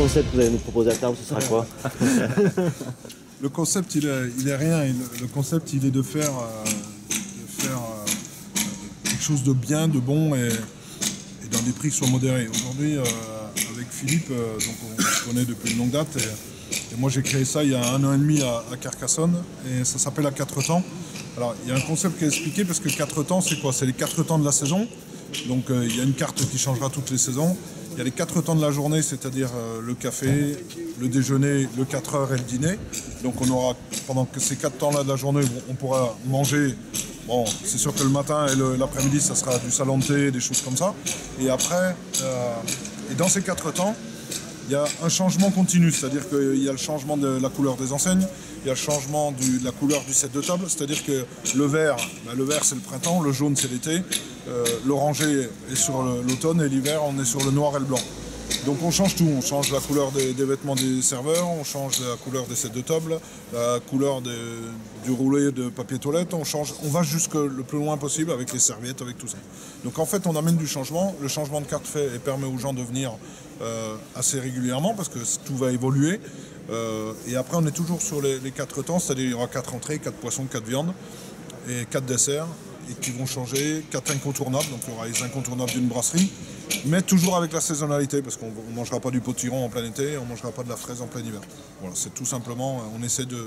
concept que vous allez nous proposer à terme, ce sera quoi? Le concept, il est rien. Le concept, il est de faire quelque chose de bien, de bon et dans des prix qui soient modérés. Aujourd'hui, avec Philippe, donc on se connaît depuis une longue date. Et moi, j'ai créé ça il y a 1 an et demi à Carcassonne. Et ça s'appelle à 4 temps. Alors, il y a un concept qui est expliqué parce que 4 temps, c'est quoi? C'est les 4 temps de la saison. Donc, il y a une carte qui changera toutes les saisons. Il y a les 4 temps de la journée, c'est-à-dire le café, le déjeuner, le 4 heures et le dîner. Donc on aura, pendant ces 4 temps-là de la journée, on pourra manger. Bon, c'est sûr que le matin et l'après-midi, ça sera du salon de thé, des choses comme ça. Et après, et dans ces 4 temps, il y a un changement continu, c'est-à-dire qu'il y a le changement de la couleur des enseignes, il y a le changement de la couleur du set de table, c'est-à-dire que le vert c'est le printemps, le jaune c'est l'été, l'orangé est sur l'automne et l'hiver on est sur le noir et le blanc. Donc on change tout, on change la couleur des vêtements des serveurs, on change la couleur des sets de table, la couleur du roulet de papier toilette, on va jusque le plus loin possible avec les serviettes, avec tout ça. Donc en fait on amène du changement, le changement de carte fait et permet aux gens de venir assez régulièrement parce que tout va évoluer. Et après on est toujours sur les 4 temps, c'est-à-dire il y aura 4 entrées, 4 poissons, 4 viandes et 4 desserts et qui vont changer, 4 incontournables, donc il y aura les incontournables d'une brasserie, mais toujours avec la saisonnalité parce qu'on ne mangera pas du potiron en plein été, on ne mangera pas de la fraise en plein hiver. Voilà, c'est tout simplement, on essaie de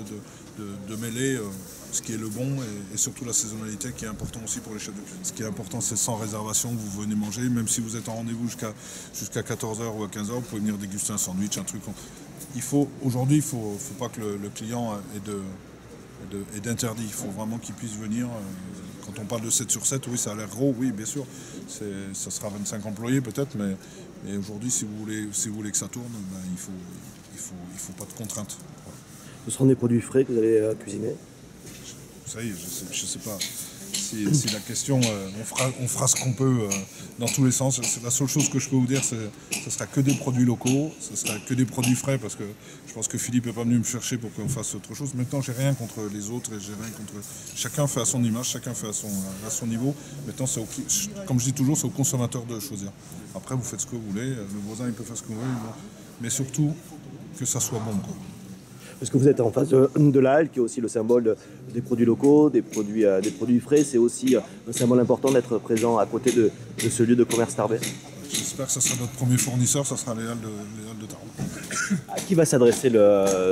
mêler ce qui est le bon et surtout la saisonnalité qui est important aussi pour les chefs de cuisine. Ce qui est important, c'est sans réservation que vous venez manger, même si vous êtes en rendez-vous jusqu'à 14h ou à 15h, vous pouvez venir déguster un sandwich, un truc. Aujourd'hui, il ne faut pas que le client ait d'interdit, il faut vraiment qu'il puisse venir. Quand on parle de 7 sur 7, oui, ça a l'air gros, oui, bien sûr. Ça sera 25 employés peut-être, mais aujourd'hui, si vous voulez que ça tourne, ben, il faut pas de contraintes. Voilà. Ce seront des produits frais que vous allez cuisiner? Ça y est, je sais pas. Si la question, on fera ce qu'on peut dans tous les sens. C'est la seule chose que je peux vous dire, ce sera que des produits locaux, ce sera que des produits frais parce que je pense que Philippe n'est pas venu me chercher pour qu'on fasse autre chose. Maintenant, j'ai rien contre les autres et j'ai rien contre. Chacun fait à son image, chacun fait à son niveau. Maintenant, comme je dis toujours, c'est au consommateur de choisir. Après, vous faites ce que vous voulez, le voisin il peut faire ce que vous voulez, mais surtout que ça soit bon, quoi. Parce que vous êtes en face de la halle, qui est aussi le symbole des produits locaux, des produits frais. C'est aussi un symbole important d'être présent à côté de ce lieu de commerce tarbais. J'espère que ça sera notre premier fournisseur, ça sera les halles de Tarbes. À qui va s'adresser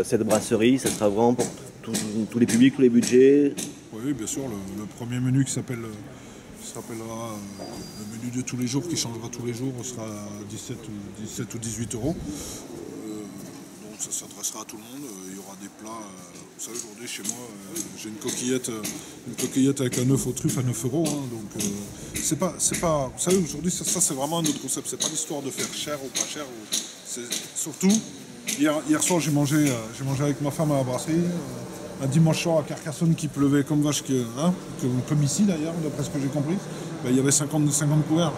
cette brasserie? Ça sera vraiment pour tous les publics, tous les budgets? Oui, bien sûr. Le premier menu qui s'appellera le menu de tous les jours, qui changera tous les jours, sera à 17 ou 18 euros. Donc ça s'adressera à tout le monde. Il y aura des plats. Vous savez, aujourd'hui chez moi, j'ai une coquillette avec un œuf aux truffes à 9 euros. Hein, donc c'est pas. Vous savez, aujourd'hui, ça c'est vraiment un autre concept. C'est pas l'histoire de faire cher ou pas cher. C'est surtout. Hier soir, j'ai mangé avec ma femme à la brasserie. Un dimanche soir à Carcassonne qui pleuvait comme vache, comme ici d'ailleurs, d'après ce que j'ai compris. Ben, il y avait 50 couverts.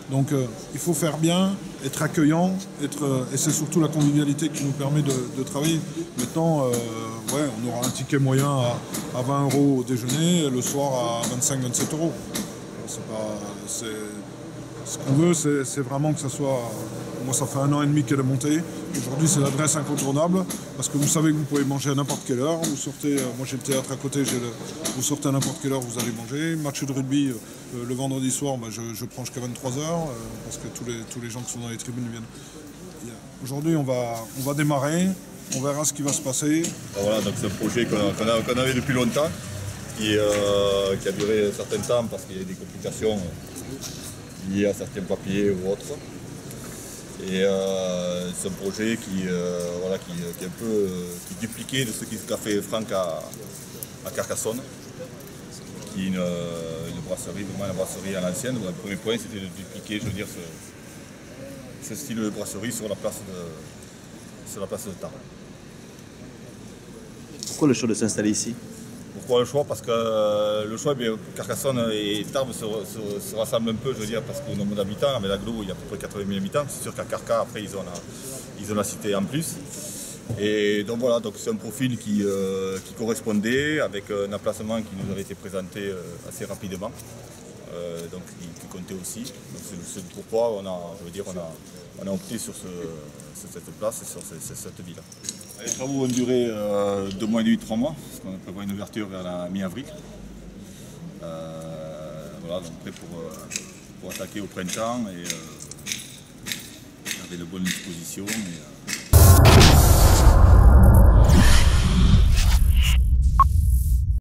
Donc il faut faire bien, être accueillant, et c'est surtout la convivialité qui nous permet de travailler. Maintenant, on aura un ticket moyen à 20 euros au déjeuner, et le soir à 25-27 euros. Ce qu'on veut, c'est vraiment que ça soit... Moi, ça fait 1 an et demi qu'elle est montée. Aujourd'hui, c'est l'adresse incontournable parce que vous savez que vous pouvez manger à n'importe quelle heure. Vous sortez, moi j'ai le théâtre à côté, vous sortez à n'importe quelle heure, vous allez manger. Match de rugby le vendredi soir, je prends jusqu'à 23h parce que tous les gens qui sont dans les tribunes viennent. Aujourd'hui, on va démarrer. On verra ce qui va se passer. Voilà, donc c'est un projet qu'on avait depuis longtemps, qui a duré un certain temps parce qu'il y a des complications liées à certains papiers ou autres. Et c'est un projet qui est un peu dupliqué de ce qu'a fait Franck à Carcassonne, qui est une brasserie, vraiment une brasserie à l'ancienne. Le premier point, c'était de dupliquer, je veux dire, ce style de brasserie sur la place de Tarbes. Pourquoi le choix de s'installer ici? Pourquoi le choix? Parce que le choix, Carcassonne et Tarbes se rassemblent un peu, je veux dire, parce qu'au nombre d'habitants, avec l'agglo, il y a à peu près 80 000 habitants. C'est sûr qu'à Carca, après, ils ont la cité en plus. Et donc voilà, donc c'est un profil qui correspondait avec un emplacement qui nous avait été présenté assez rapidement. Donc comptait aussi. C'est pourquoi on a opté sur cette place et sur cette ville. Les travaux vont durer 2 mois et demi, 3 mois, parce qu'on prévoit une ouverture vers la mi-avril. Voilà, donc prêt pour attaquer au printemps et avec de bonnes dispositions.